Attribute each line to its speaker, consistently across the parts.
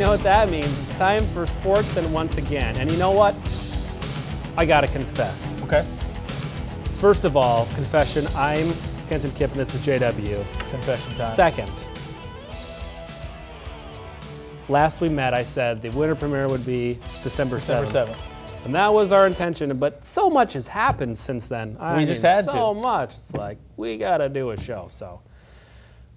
Speaker 1: know what that means. It's time for sports and once again. And you know what? I gotta confess.
Speaker 2: Okay.
Speaker 1: First of all, confession, I'm Kenton Kipp and this is JW.
Speaker 2: Confession time.
Speaker 1: Second, last we met I said the winter premiere would be December 7th. And that was our intention, but so much has happened since then.
Speaker 2: We just had to.
Speaker 1: So much. It's like, we gotta do a show. So,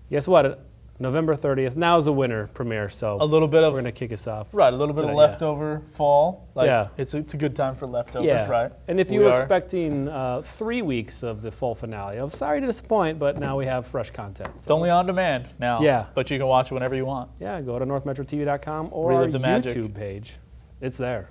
Speaker 1: guess what? November 30th, now is the winter premiere, so
Speaker 2: a little bit of,
Speaker 1: we're gonna kick us off.
Speaker 2: Right, a little bit of leftover fall. Like,
Speaker 1: yeah.
Speaker 2: It's a good time for leftovers, right?
Speaker 1: And if you were expecting 3 weeks of the full finale, I'm sorry to disappoint, but now we have fresh content. So.
Speaker 2: It's only on demand now.
Speaker 1: Yeah.
Speaker 2: But you can watch it whenever you want.
Speaker 1: Yeah, go to northmetrotv.com or our YouTube page. It's there.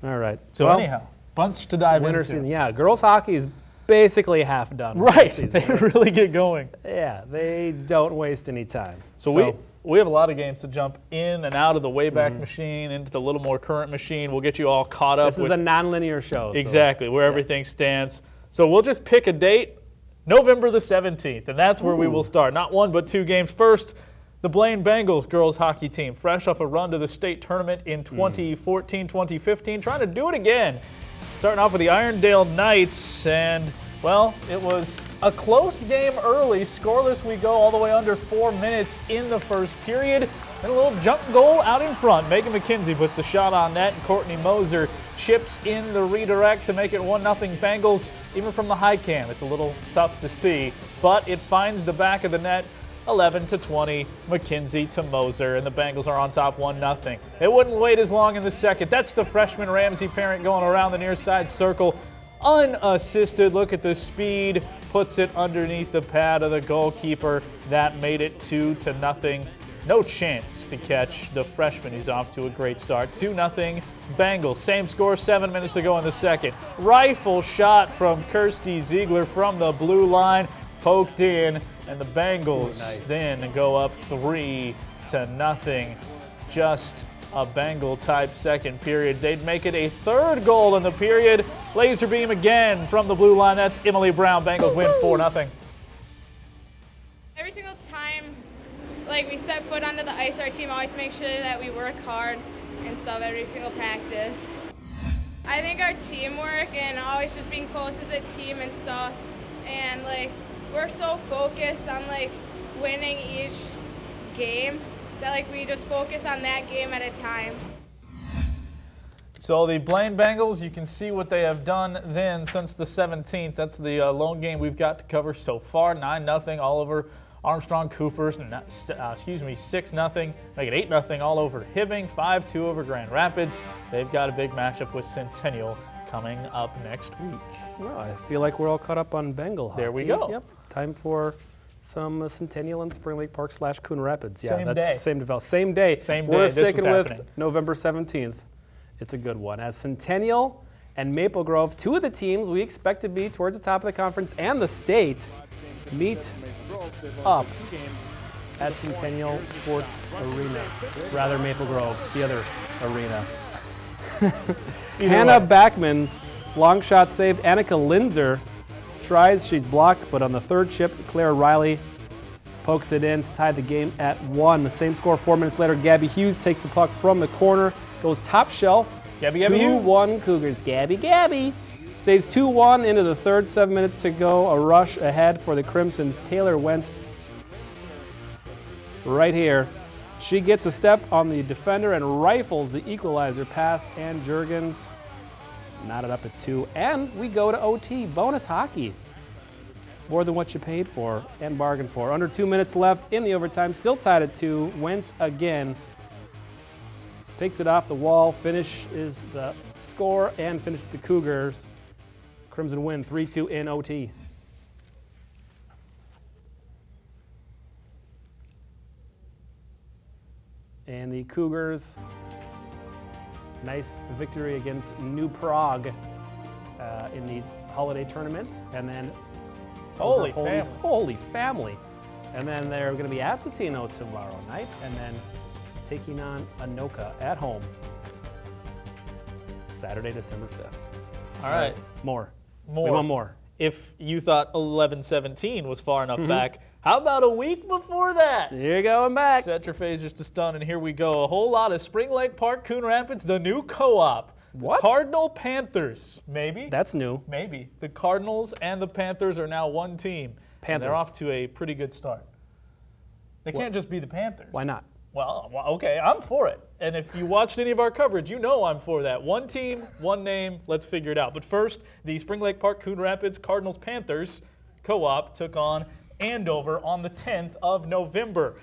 Speaker 1: All right.
Speaker 2: So anyhow, bunch to dive
Speaker 1: winter
Speaker 2: into.
Speaker 1: Season, yeah, girls hockey is basically half done.
Speaker 2: Right, they really get going.
Speaker 1: Yeah, they don't waste any time.
Speaker 2: So we have a lot of games to jump in and out of the Wayback Machine into the little more current machine. We'll get you all caught up.
Speaker 1: This is a non-linear show.
Speaker 2: Exactly, where everything stands. So we'll just pick a date, November the 17th, and that's where we will start. Not one, but two games. First, the Blaine Bengals girls hockey team, fresh off a run to the state tournament in 2014, 2015, trying to do it again. Starting off with the Irondale Knights, and, well, it was a close game early. Scoreless, we go all the way under 4 minutes in the first period. Then a little jump goal out in front. Megan McKenzie puts the shot on net, and Courtney Moser chips in the redirect to make it 1-0 Bengals. Even from the high cam, it's a little tough to see, but it finds the back of the net. 11-20, McKenzie to Moser, and the Bengals are on top 1-0. It wouldn't wait as long in the second. That's the freshman Ramsey Parent going around the near side circle, unassisted. Look at the speed, puts it underneath the pad of the goalkeeper. That made it 2-0. No chance to catch the freshman who's off to a great start. 2-0 Bengals. Same score, 7 minutes to go in the second. Rifle shot from Kirsty Ziegler from the blue line, poked in. And the Bengals then go up 3-0. Just a Bengal-type second period. They'd make it a third goal in the period. Laser beam again from the blue line. That's Emily Brown. Bengals win 4-0.
Speaker 3: Every single time we step foot onto the ice, our team always makes sure that we work hard and stuff every single practice. I think our teamwork and always just being close as a team and stuff, and we're so focused on winning each game that we just focus on that game at a time.
Speaker 2: So the Blaine Bengals, you can see what they have done then since the 17th. That's the lone game we've got to cover so far. 9-0 all over Armstrong Coopers. 6-0. Make it 8-0 all over Hibbing. 5-2 over Grand Rapids. They've got a big matchup with Centennial coming up next week.
Speaker 1: Well, I feel like we're all caught up on Bengal hockey.
Speaker 2: There we go.
Speaker 1: Yep. Time for some Centennial and Spring Lake Park / Coon Rapids. Yeah,
Speaker 2: Same
Speaker 1: that's
Speaker 2: day.
Speaker 1: Same development. Same day.
Speaker 2: Same day.
Speaker 1: We're
Speaker 2: This was
Speaker 1: sticking with
Speaker 2: happening.
Speaker 1: November 17th. It's a good one. As Centennial and Maple Grove, two of the teams we expect to be towards the top of the conference and the state, meet up at Centennial Sports Arena. Rather Maple Grove, the other arena. Hannah Backman's long shot saved. Annika Linzer tries, she's blocked, but on the third chip, Claire Riley pokes it in to tie the game at 1. The same score 4 minutes later. Gabby Hughes takes the puck from the corner, goes top shelf.
Speaker 2: Gabby
Speaker 1: 2-1 Cougars. Gabby. Stays 2-1 into the third, 7 minutes to go. A rush ahead for the Crimsons. Taylor went right here. She gets a step on the defender and rifles the equalizer pass, and Juergens knotted up at 2. And we go to OT, bonus hockey. More than what you paid for and bargained for. Under 2 minutes left in the overtime, still tied at 2. Went again. Takes it off the wall, finish is the score, and finishes the Cougars. Crimson win 3-2 in OT. And the Cougars, nice victory against New Prague in the holiday tournament. And then
Speaker 2: Holy
Speaker 1: family. And then they're going to be at Totino tomorrow night, and then taking on Anoka at home Saturday, December 5th.
Speaker 2: All right.
Speaker 1: More.
Speaker 2: More.
Speaker 1: We want more.
Speaker 2: if you thought 11-17 was far enough back, how about a week before that?
Speaker 1: You're going back.
Speaker 2: Set your phasers to stun, and here we go. A whole lot of Spring Lake Park, Coon Rapids, the new co-op.
Speaker 1: What?
Speaker 2: Cardinal Panthers, maybe?
Speaker 1: That's new.
Speaker 2: Maybe. The Cardinals and the Panthers are now one team. And they're off to a pretty good start. They can't just be the Panthers.
Speaker 1: Why not?
Speaker 2: Well, okay, I'm for it. And if you watched any of our coverage, you know I'm for that. One team, one name, let's figure it out. But first, the Spring Lake Park Coon Rapids Cardinals Panthers co-op took on Andover on the 10th of November.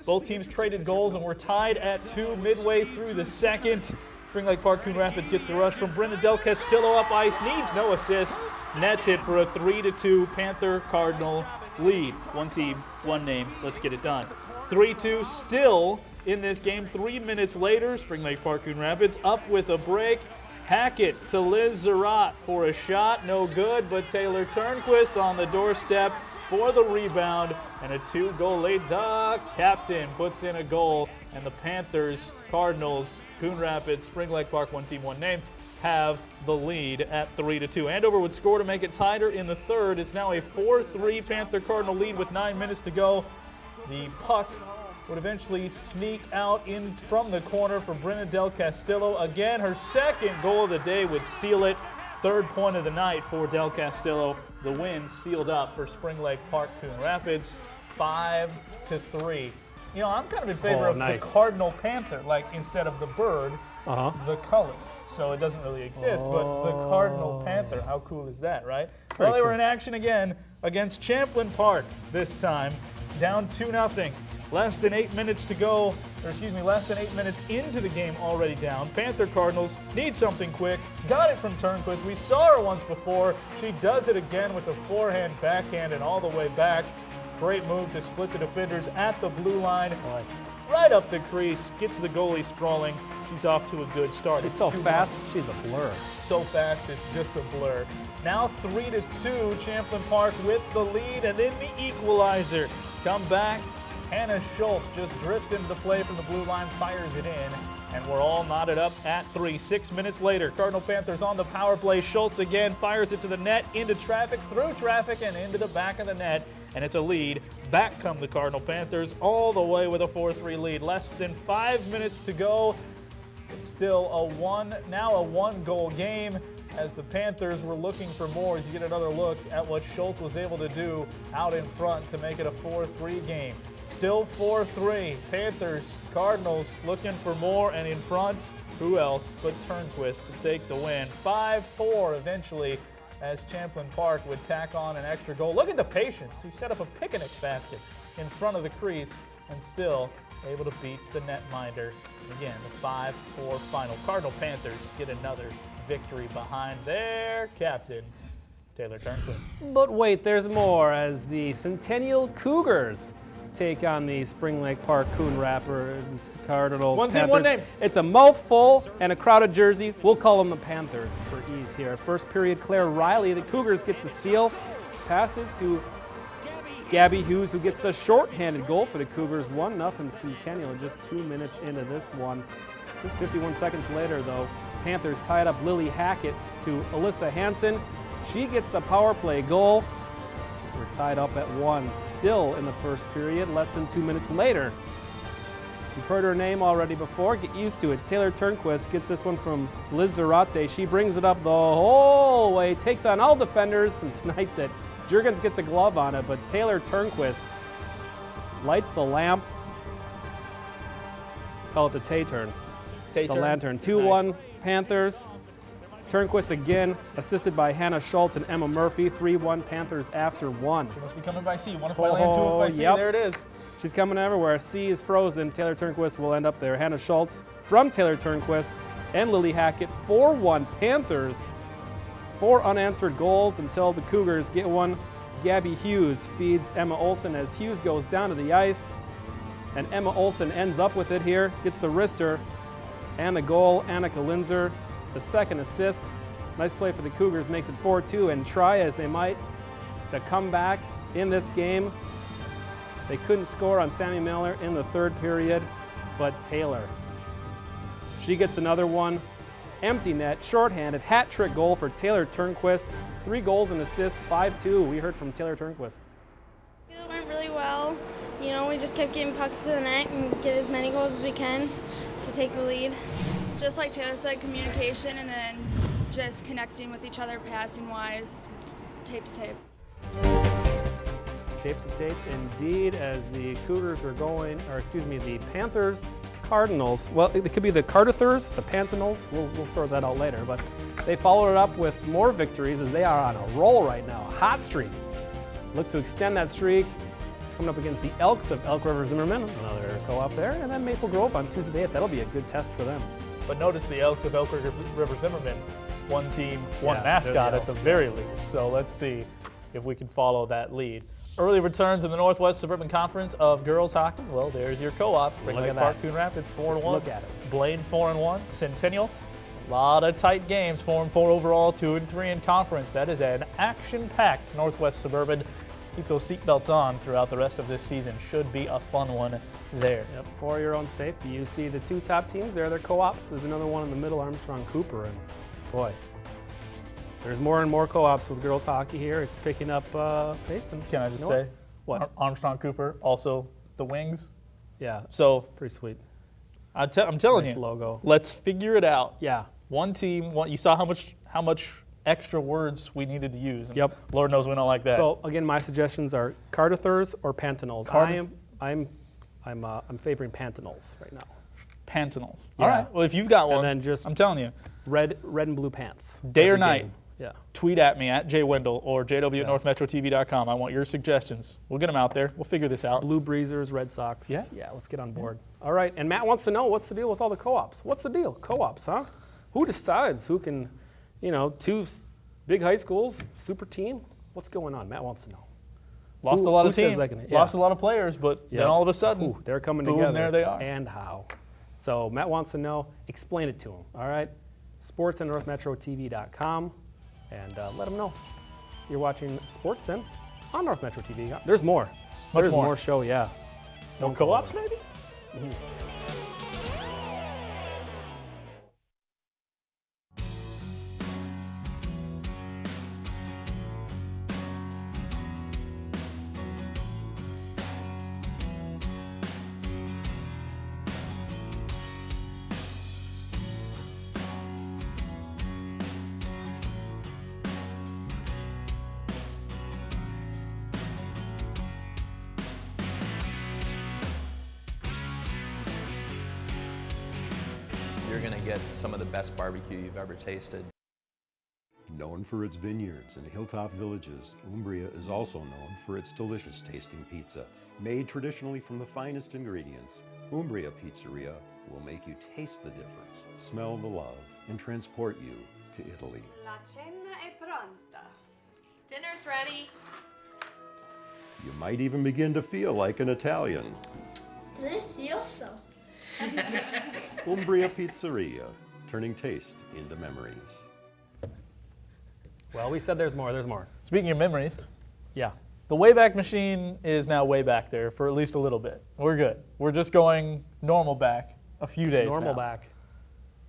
Speaker 2: Both teams traded goals and were tied at 2 midway through the second. Spring Lake Park Coon Rapids gets the rush from Brenna Del Castillo up ice, needs no assist, nets it for a 3-2 Panther-Cardinal lead. One team, one name, let's get it done. 3-2 still in this game. 3 minutes later, Spring Lake Park Coon Rapids up with a break. Hackett to Liz Zarat for a shot, no good, but Taylor Turnquist on the doorstep for the rebound, and a 2-goal lead. The captain puts in a goal, and the Panthers, Cardinals, Coon Rapids, Spring Lake Park, one team, one name, have the lead at 3-2. Andover would score to make it tighter in the third. It's now a 4-3 Panther-Cardinal lead with 9 minutes to go. The puck would eventually sneak out in from the corner for Brenna Del Castillo. Again, her second goal of the day would seal it. Third point of the night for Del Castillo. The win sealed up for Spring Lake Park Coon Rapids, 5-3. You know, I'm kind of in favor of the Cardinal Panther, like instead of the bird, the color. So it doesn't really exist, but the Cardinal Panther, how cool is that, right? Well, they were in action again against Champlin Park this time, down 2-0. Less than 8 minutes to go, or excuse me, less than 8 minutes into the game already down. Panther Cardinals need something quick. Got it from Turnquist. We saw her once before. She does it again with a forehand, backhand, and all the way back. Great move to split the defenders at the blue line. Right up the crease, gets the goalie sprawling. She's off to a good start.
Speaker 1: She's so fast, she's a blur.
Speaker 2: So fast, it's just a blur. Now 3-2, Champlin Park with the lead, and then the equalizer. Come back. Hannah Schultz just drifts into the play from the blue line, fires it in, and we're all knotted up at 3. 6 minutes later, Cardinal Panthers on the power play. Schultz again fires it to the net, into traffic, through traffic, and into the back of the net, and it's a lead. Back come the Cardinal Panthers all the way with a 4-3 lead. Less than 5 minutes to go. It's still now a one-goal game, as the Panthers were looking for more. As you get another look at what Schultz was able to do out in front to make it a 4-3 game. Still 4-3. Panthers, Cardinals looking for more, and in front, who else but Turnquist to take the win. 5-4 eventually, as Champlin Park would tack on an extra goal. Look at the patience. He set up a picnic basket in front of the crease and still able to beat the netminder. Again, the 5-4 final. Cardinal Panthers get another victory behind their captain, Taylor Turnquist.
Speaker 1: But wait, there's more, as the Centennial Cougars take on the Spring Lake Park Coon Rapids Cardinals.
Speaker 2: One team,
Speaker 1: Panthers.
Speaker 2: one name.
Speaker 1: It's a mouthful and a crowded jersey. We'll call them the Panthers for ease here. First period, Claire Riley, the Cougars, gets the steal. Passes to Gabby Hughes, who gets the short-handed goal for the Cougars. 1-0 Centennial, just 2 minutes into this one. Just 51 seconds later, though, Panthers tied up Lily Hackett to Alyssa Hansen. She gets the power play goal. We're tied up at 1, still in the first period, less than 2 minutes later. You've heard her name already before, get used to it. Taylor Turnquist gets this one from Liz Zarate. She brings it up the whole way, takes on all defenders and snipes it. Juergens gets a glove on it, but Taylor Turnquist lights the lamp. Call it the Tay-turn. The lantern. 2-1 nice. Panthers. Turnquist again, assisted by Hannah Schultz and Emma Murphy. 3-1 Panthers after 1.
Speaker 2: She must be coming by C. One if by land, two if by C. Yep. There it is.
Speaker 1: She's coming everywhere. C is frozen. Taylor Turnquist will end up there. Hannah Schultz from Taylor Turnquist and Lily Hackett. 4-1 Panthers. 4 unanswered goals until the Cougars get one. Gabby Hughes feeds Emma Olsen as Hughes goes down to the ice. And Emma Olsen ends up with it here. Gets the wrister and the goal. Annika Linzer, the second assist. Nice play for the Cougars, makes it 4-2, and try as they might to come back in this game. They couldn't score on Sammy Miller in the third period, but Taylor, she gets another one. empty net, shorthanded, hat trick goal for Taylor Turnquist. 3 goals and assists, 5-2. We heard from Taylor Turnquist.
Speaker 4: It went really well. You know, we just kept getting pucks to the net and get as many goals as we can to take the lead.
Speaker 5: Just like Taylor said, communication and then just connecting with each other passing-wise, tape to tape.
Speaker 1: Tape to tape, indeed, as the Cougars are going, or excuse me, the Panthers, Cardinals. Well, it could be the Carterthers, the Pantanals. We'll sort that out later. But they followed it up with more victories as they are on a roll right now, a hot streak. Look to extend that streak. Coming up against the Elks of Elk River Zimmerman, another co-op there, and then Maple Grove on Tuesday 8th. That'll be a good test for them.
Speaker 2: But notice the Elks of Elk River Zimmerman, one team, one mascot at the very least. So let's see if we can follow that lead. Early returns in the Northwest Suburban Conference of girls hockey. Well, there's your co-op. Spring Lake Park, Coon Rapids 4-1.
Speaker 1: Look at it.
Speaker 2: Blaine 4-1. Centennial, a lot of tight games. 4-4 overall, 2-3 in conference. That is an action-packed Northwest Suburban. Keep those seatbelts on throughout the rest of this season. Should be a fun one there.
Speaker 1: Yep, for your own safety. You see the 2 top teams there. They're co-ops. There's another one in the middle, Armstrong Cooper, and boy, there's more and more co-ops with girls hockey here. It's picking up pace. And
Speaker 2: Can I just say,
Speaker 1: what?
Speaker 2: Armstrong Cooper, also the Wings.
Speaker 1: Yeah,
Speaker 2: So
Speaker 1: pretty sweet.
Speaker 2: I'm telling
Speaker 1: Nice
Speaker 2: you,
Speaker 1: logo.
Speaker 2: let's figure it out.
Speaker 1: Yeah.
Speaker 2: One team. You saw how much extra words we needed to use. And
Speaker 1: Yep.
Speaker 2: Lord knows we don't like that.
Speaker 1: So again, my suggestions are Carterthers or Pantanals. I'm favoring Pantanals right now.
Speaker 2: Pantanals.
Speaker 1: Yeah.
Speaker 2: All right. Well, if you've got one,
Speaker 1: then just
Speaker 2: I'm telling you,
Speaker 1: red and blue pants.
Speaker 2: day or
Speaker 1: every
Speaker 2: night.
Speaker 1: game. Yeah.
Speaker 2: Tweet at me at jwendell or jw@northmetrotv.com. I want your suggestions. We'll get them out there. We'll figure this out.
Speaker 1: Blue Breezers, Red Sox.
Speaker 2: Yeah.
Speaker 1: Yeah, let's get on board. All right, and Matt wants to know, what's the deal with all the co-ops? What's the deal? Co-ops, huh? Who decides who can, 2 big high schools, super team? What's going on? Matt wants to know.
Speaker 2: Lost a lot of
Speaker 1: who says
Speaker 2: teams.
Speaker 1: that can-
Speaker 2: Lost a lot of players, but then all of a sudden,
Speaker 1: Ooh, they're coming
Speaker 2: boom,
Speaker 1: together.
Speaker 2: there they are.
Speaker 1: And how? So Matt wants to know. Explain it to him. All right. Sports at northmetrotv.com, and let him know you're watching Sports on North Metro TV. There's more.
Speaker 2: Much
Speaker 1: There's
Speaker 2: more.
Speaker 1: more show. Yeah.
Speaker 2: no co-ops maybe.
Speaker 6: You're going to get some of the best barbecue you've ever tasted.
Speaker 7: Known for its vineyards and hilltop villages, Umbria is also known for its delicious tasting pizza. Made traditionally from the finest ingredients, Umbria Pizzeria will make you taste the difference, smell the love, and transport you to Italy.
Speaker 8: La cena è pronta.
Speaker 5: Dinner's ready.
Speaker 7: You might even begin to feel like an Italian.
Speaker 4: Delicioso.
Speaker 7: Umbria Pizzeria, turning taste into memories.
Speaker 1: Well, we said there's more. There's more.
Speaker 2: Speaking of memories,
Speaker 1: Yeah.
Speaker 2: the Wayback Machine is now way back there for at least a little bit. We're good. We're just going normal back a few days
Speaker 1: Normal
Speaker 2: now.
Speaker 1: back.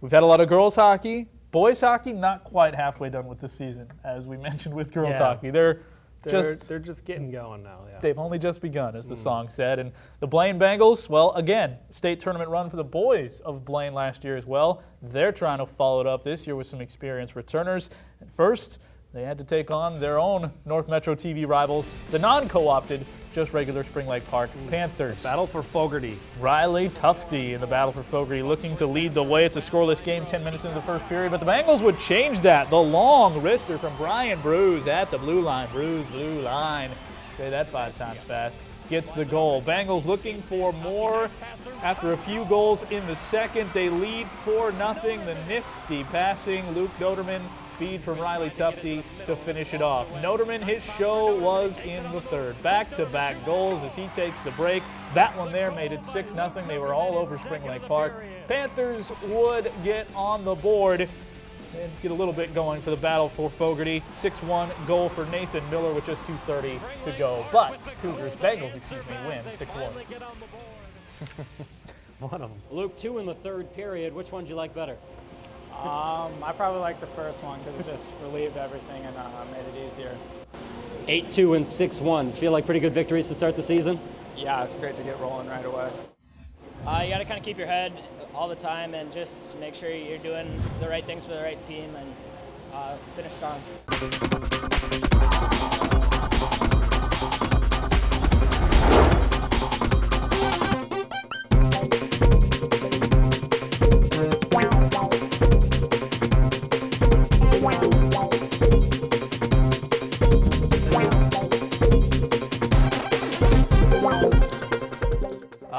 Speaker 2: We've had a lot of girls hockey. Boys hockey, not quite halfway done with the season, as we mentioned with girls
Speaker 1: Yeah.
Speaker 2: hockey. They're
Speaker 1: They're just getting going now. Yeah.
Speaker 2: They've only just begun, as the song said. And the Blaine Bengals, well, again, state tournament run for the boys of Blaine last year as well. They're trying to follow it up this year with some experienced returners. And first, they had to take on their own North Metro TV rivals, the non-co-opted, just regular Spring Lake Park Panthers.
Speaker 1: Battle for Fogarty.
Speaker 2: Riley Tufty in the battle for Fogarty looking to lead the way. It's a scoreless game 10 minutes into the first period, but the Bengals would change that. The long wrister from Brian Bruce at the blue line. Bruce, blue line. Say that 5 times fast. Gets the goal. Bengals looking for more. After a few goals in the second, they lead 4-0. The nifty passing Luke Noterman feed from Riley Tufty to finish it off. Noterman, his show was in the third. Back-to-back goals as he takes the break. That one there made it 6-0. They were all over Spring Lake Park. Panthers would get on the board and get a little bit going for the battle for Fogarty. 6-1 goal for Nathan Miller with just 2:30 to go. But Bengals win 6-1.
Speaker 1: One of them.
Speaker 9: Luke, 2 in the third period. Which one do you like better? I probably like the first one because it just relieved everything and made it easier.
Speaker 10: 8-2 and 6-1. Feel like pretty good victories to start the season?
Speaker 9: Yeah, it's great to get rolling right away.
Speaker 11: You got to kind of keep your head all the time and just make sure you're doing the right things for the right team and finish strong.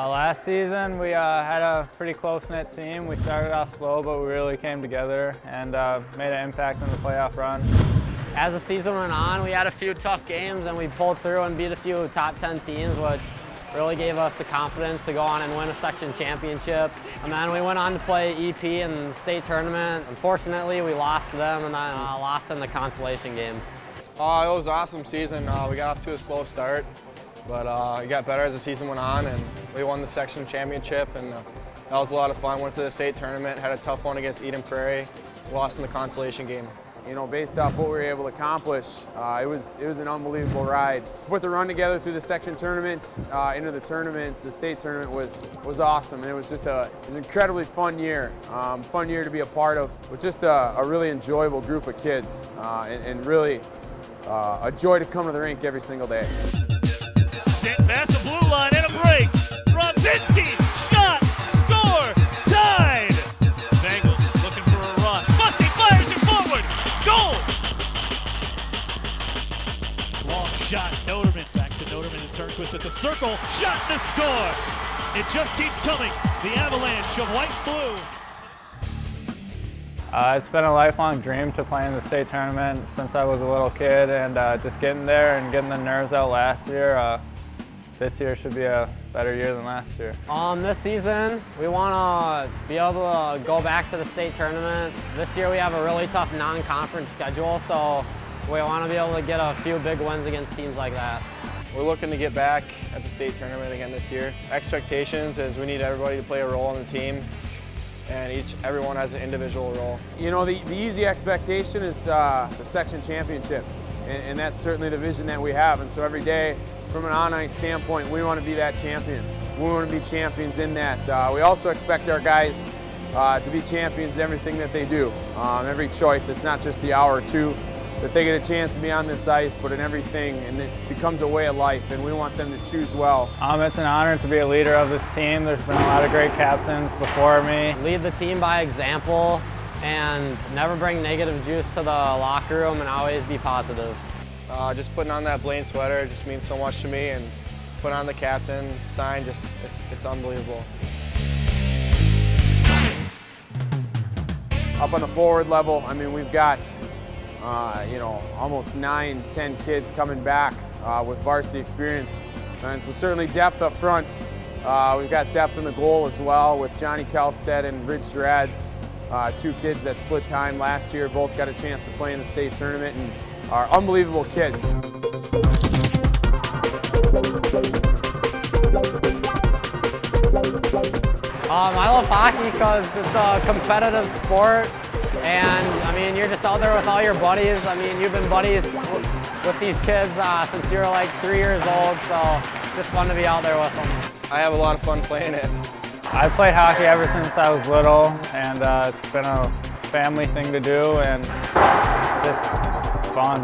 Speaker 9: Last season, we had a pretty close-knit team. We started off slow, but we really came together and made an impact in the playoff run.
Speaker 12: As the season went on, we had a few tough games, and we pulled through and beat a few top 10 teams, which really gave us the confidence to go on and win a section championship. And then we went on to play EP in the state tournament. Unfortunately, we lost to them and then lost in the consolation game.
Speaker 13: It was an awesome season. We got off to a slow start, but it got better as the season went on, and we won the section championship, and that was a lot of fun. Went to the state tournament, had a tough one against Eden Prairie, lost in the consolation game.
Speaker 14: You know, based off what we were able to accomplish, it was an unbelievable ride. To put the run together through the section tournament into the tournament, the state tournament was awesome, and it was just an incredibly fun year. Fun year to be a part of, with just a really enjoyable group of kids, and really a joy to come to the rink every single day.
Speaker 15: Sent past the blue line and a break. Rodzinski, shot, score, tied. Bengals looking for a rush. Fussy fires it forward. Goal. Long shot, Noterman. Back to Noterman and Turnquist at the circle. Shot and a score. It just keeps coming. The avalanche of white and blue.
Speaker 9: It's been a lifelong dream to play in the state tournament since I was a little kid, and just getting there and getting the nerves out last year. This year should be a better year than last year.
Speaker 12: This season, we want to be able to go back to the state tournament. This year we have a really tough non-conference schedule, so we want to be able to get a few big wins against teams like that.
Speaker 13: We're looking to get back at the state tournament again this year. Expectations is we need everybody to play a role on the team, and everyone has an individual role.
Speaker 14: You know, the easy expectation is the section championship, and that's certainly the vision that we have. And so every day, from an on-ice standpoint, we want to be that champion. We want to be champions in that. We also expect our guys to be champions in everything that they do. Every choice, it's not just the hour or two that they get a chance to be on this ice, but in everything, and it becomes a way of life, and we want them to choose well.
Speaker 9: It's an honor to be a leader of this team. There's been a lot of great captains before me.
Speaker 12: Lead the team by example and never bring negative juice to the locker room, and always be positive.
Speaker 13: Just putting on that Blaine sweater just means so much to me, and putting on the captain sign, it's unbelievable.
Speaker 14: Up on the forward level, I mean, we've got you know, almost 9-10 kids coming back with varsity experience, and so certainly depth up front. We've got depth in the goal as well with Johnny Kelstead and Rich Gerads, two kids that split time last year, both got a chance to play in the state tournament and are unbelievable kids.
Speaker 12: I love hockey because it's a competitive sport, and I mean, you're just out there with all your buddies. I mean, you've been buddies with these kids since you were like 3 years old, so just fun to be out there with them.
Speaker 13: I have a lot of fun playing it.
Speaker 9: I played hockey ever since I was little, and it's been a family thing to do, and it's just fun.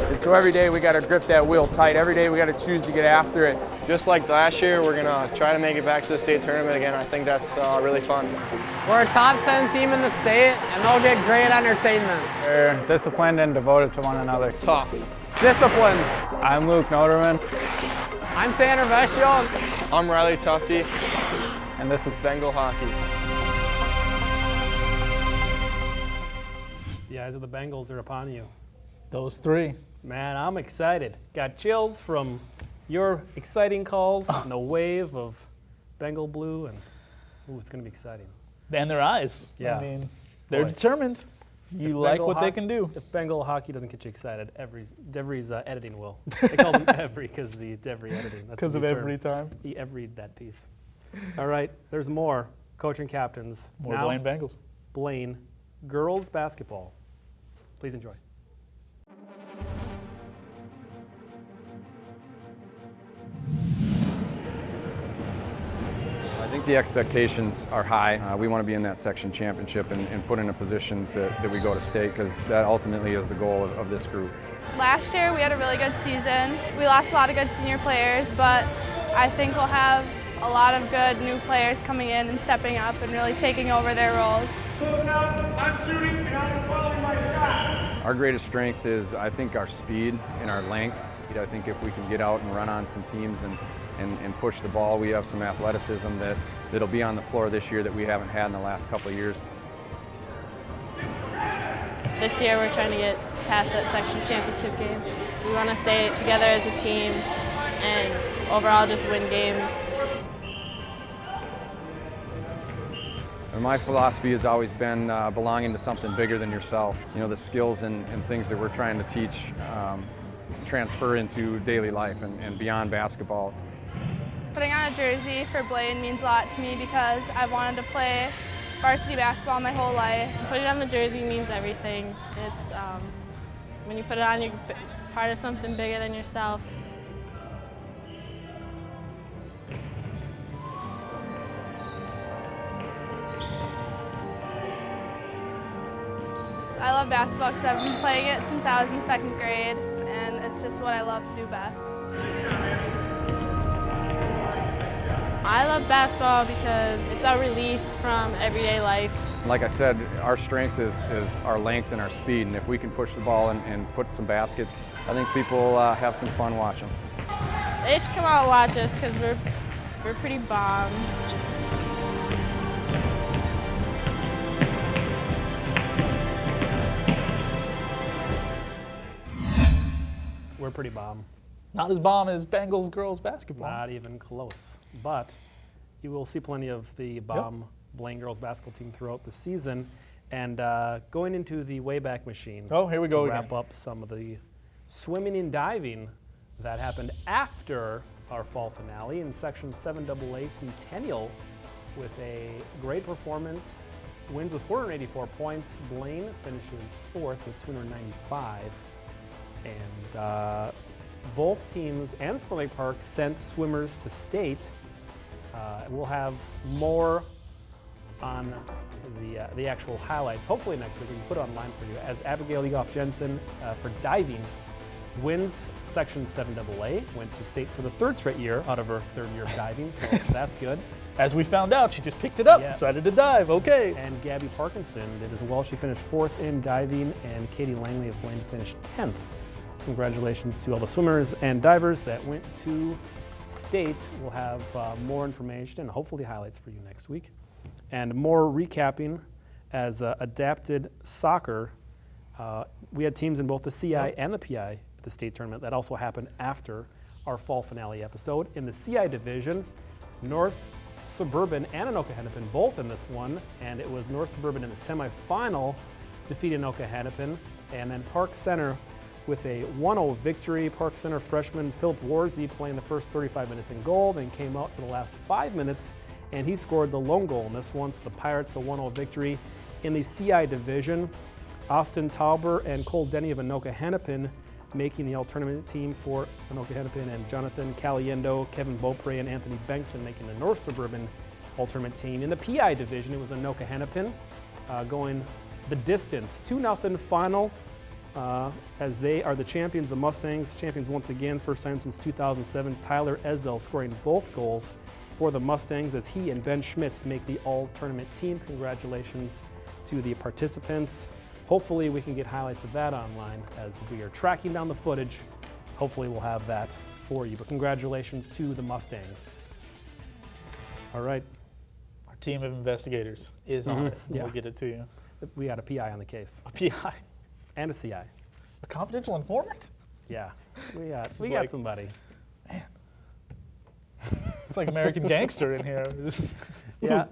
Speaker 14: And so every day we got to grip that wheel tight. Every day we got to choose to get after it.
Speaker 13: Just like last year, we're going to try to make it back to the state tournament again. I think that's really fun.
Speaker 12: We're a top 10 team in the state, and they'll get great entertainment.
Speaker 9: We're disciplined and devoted to one another.
Speaker 13: Tough.
Speaker 12: Disciplined.
Speaker 9: I'm Luke Noterman.
Speaker 12: I'm Tanner Vescio.
Speaker 13: I'm Riley Tufty.
Speaker 9: And this is
Speaker 13: Bengal Hockey.
Speaker 1: The eyes of the Bengals are upon you.
Speaker 2: Those three.
Speaker 1: Man, I'm excited. Got chills from your exciting calls and the wave of Bengal blue, and ooh, it's going to be exciting.
Speaker 2: And their eyes.
Speaker 1: Yeah.
Speaker 2: I mean, They're
Speaker 1: Boy.
Speaker 2: determined. You like what they can do.
Speaker 1: If Bengal hockey doesn't get you excited, Devry's editing will. They call him Every because the Devry editing.
Speaker 2: Because of every time.
Speaker 1: He everyed that piece. All right, there's more. Coaching captains.
Speaker 2: More
Speaker 1: Now,
Speaker 2: Blaine Bengals.
Speaker 1: Blaine girls basketball. Please enjoy.
Speaker 16: I think the expectations are high. We want to be in that section championship and put in a position that we go to state, because that ultimately is the goal of this group.
Speaker 5: Last year we had a really good season. We lost a lot of good senior players, but I think we'll have a lot of good new players coming in and stepping up and really taking over their roles.
Speaker 15: I'm shooting and I'm following my shot.
Speaker 16: Our greatest strength is, I think, our speed and our length. I think if we can get out and run on some teams and push the ball, we have some athleticism that'll be on the floor this year that we haven't had in the last couple of years.
Speaker 17: This year we're trying to get past that section championship game. We want to stay together as a team and overall just win games.
Speaker 16: And my philosophy has always been belonging to something bigger than yourself. You know, the skills and things that we're trying to teach transfer into daily life and beyond basketball.
Speaker 5: Putting on a jersey for Blaine means a lot to me because I've wanted to play varsity basketball my whole life.
Speaker 17: Putting on the jersey means everything. It's when you put it on, you're part of something bigger than yourself.
Speaker 5: I love basketball because I've been playing it since I was in 2nd grade, and it's just what I love to do best.
Speaker 17: I love basketball because it's a release from everyday life.
Speaker 16: Like I said, our strength is our length and our speed, and if we can push the ball and put some baskets, I think people will have some fun watching.
Speaker 17: They should come out and watch us because we're pretty bomb.
Speaker 1: We're pretty bomb.
Speaker 2: Not as bomb as Bengals girls basketball.
Speaker 1: Not even close. But you will see plenty of the bomb Blaine girls basketball team throughout the season. And going into the Wayback Machine.
Speaker 2: Oh, here we go
Speaker 1: to
Speaker 2: again.
Speaker 1: wrap up some of the swimming and that happened after our fall finale in Section 7AA Centennial with a great performance. Wins with 484 points. Blaine finishes 4th with 295. And both teams and Spring Lake Park sent swimmers to state. We'll have more on the actual highlights, hopefully next week. We can put it online for you. As Abigail Egoff Jensen for diving wins Section 7AA, went to state for the 3rd straight year out of her 3rd year of diving, so that's good.
Speaker 2: As we found out, she just picked it up, decided to dive, okay.
Speaker 1: And Gabby Parkinson did as well. She finished 4th in diving, and Katie Langley of Blaine finished 10th. Congratulations to all the swimmers and divers that went to state. We'll have more information and hopefully highlights for you next week. And more recapping as adapted soccer. We had teams in both the CI and the PI at the state tournament. That also happened after our fall finale episode. In the CI division, North Suburban and Anoka Hennepin both in this one, and it was North Suburban in the semifinal defeated Anoka Hennepin, and then Park Center with a 1-0 victory. Park Center freshman Philip Warzy playing the first 35 minutes in goal, then came out for the last 5 minutes, and he scored the lone goal in this one. So the Pirates a 1-0 victory. In the CI division, Austin Tauber and Cole Denny of Anoka Hennepin making the all-tournament team for Anoka Hennepin, and Jonathan Caliendo, Kevin Beaupre, and Anthony Bankston making the North Suburban all-tournament team. In the PI division, it was Anoka Hennepin going the distance, 2-0 final, as they are the champions. The Mustangs, champions once again, first time since 2007. Tyler Ezel scoring both goals for the Mustangs as he and Ben Schmitz make the all-tournament team. Congratulations to the participants. Hopefully we can get highlights of that online as we are tracking down the footage. Hopefully we'll have that for you, but congratulations to the Mustangs. All right.
Speaker 2: Our team of investigators is on it. We'll get it to you.
Speaker 1: We got a PI on the case.
Speaker 2: A PI?
Speaker 1: And a CI.
Speaker 2: A confidential informant?
Speaker 1: Yeah, we got somebody.
Speaker 2: Man. It's like American Gangster in here.
Speaker 1: Yeah.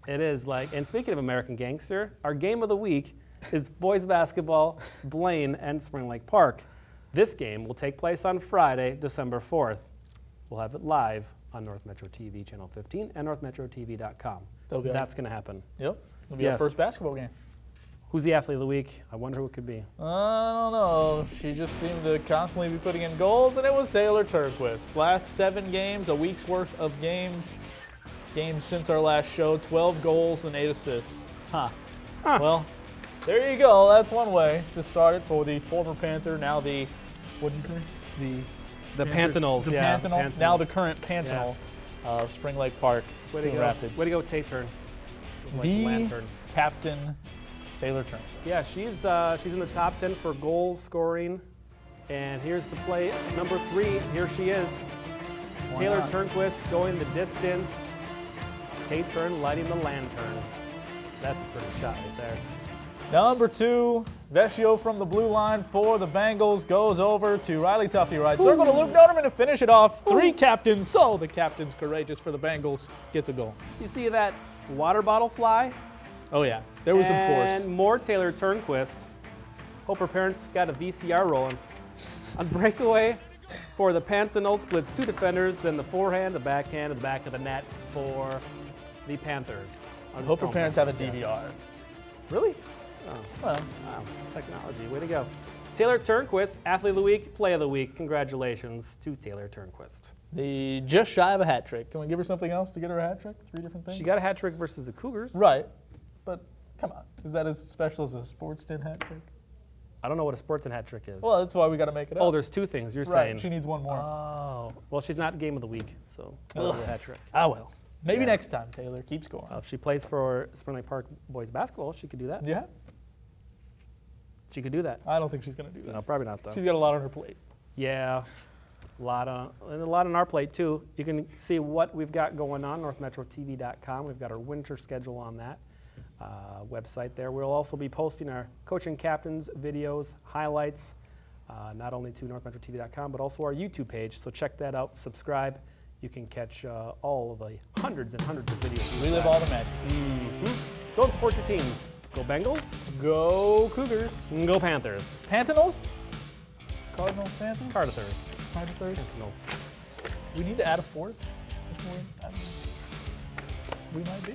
Speaker 1: It is like, and speaking of American Gangster, our game of the week is boys basketball, Blaine and Spring Lake Park. This game will take place on Friday, December 4th. We'll have it live on North Metro TV, Channel 15, and NorthMetroTV.com. That's going to happen.
Speaker 2: Yep. It'll be our first basketball game.
Speaker 1: Who's the athlete of the week? I wonder who it could be.
Speaker 2: I don't know. She just seemed to constantly be putting in goals, and it was Taylor Turnquist. Last 7 games, a week's worth of games since our last show, 12 goals and 8 assists. Well, there you go. That's one way to start it for the former Panther, now the, what did you say?
Speaker 1: The Pantanals.
Speaker 2: The Pantanal, now the current Pantanal of Spring Lake Park.
Speaker 1: Way to go.
Speaker 2: Rapids.
Speaker 1: Way to go, Tay-Turn.
Speaker 2: The captain, Taylor Turnquist.
Speaker 1: Yeah, she's in the top 10 for goal scoring. And here's the play number 3. Here she is. Taylor Turnquist going the distance. Tay-Turn lighting the lantern. That's a pretty shot right there.
Speaker 2: Number 2, Vecchio from the blue line for the Bengals goes over to Riley Tufty right circle to Luke Noterman to finish it off. 3 captains, so the captain's courageous for the Bengals. Get the goal.
Speaker 1: You see that water bottle fly?
Speaker 2: Oh yeah, there was some force.
Speaker 1: And more Taylor Turnquist. Hope her parents got a VCR rolling. On breakaway for the Pantanal, splits 2 defenders, then the forehand, the backhand, and the back of the net for the Panthers.
Speaker 2: I hope her parents have a DVR.
Speaker 1: Really? Oh,
Speaker 2: well,
Speaker 1: wow, technology, way to go. Taylor Turnquist, Athlete of the Week, Play of the Week. Congratulations to Taylor Turnquist.
Speaker 2: The just shy of a hat trick. Can we give her something else to get her a hat trick? 3 different things?
Speaker 1: She got a hat trick versus the Cougars.
Speaker 2: Right, but come on. Is that as special as a sports 10 hat trick?
Speaker 1: I don't know what a sports and hat trick is.
Speaker 2: Well, that's why we got to make it up.
Speaker 1: Oh, there's 2 things you're
Speaker 2: right,
Speaker 1: saying.
Speaker 2: She needs 1 more.
Speaker 1: Oh, well, she's not Game of the Week, so a hat trick.
Speaker 2: Ah, well. Maybe next time, Taylor. Keep scoring.
Speaker 1: If she plays for Spring Lake Park boys basketball, she could do that.
Speaker 2: Yeah.
Speaker 1: She could do that.
Speaker 2: I don't think she's going to do that.
Speaker 1: No, probably not, though.
Speaker 2: She's got a lot on her plate.
Speaker 1: Yeah, a lot on our plate, too. You can see what we've got going on, NorthMetroTV.com. We've got our winter schedule on that website there. We'll also be posting our coaching captains videos, highlights, not only to NorthMetroTV.com, but also our YouTube page. So check that out, subscribe. You can catch all of the hundreds and hundreds of videos.
Speaker 2: Relive all the magic.
Speaker 1: Go support your team. Go Bengals.
Speaker 2: Go Cougars.
Speaker 1: Go Panthers.
Speaker 2: Pantanals? Cardinals, Panthers?
Speaker 1: Cardithers.
Speaker 2: Cardithers.
Speaker 1: Pantanals.
Speaker 2: We need to add a 4th. We might be.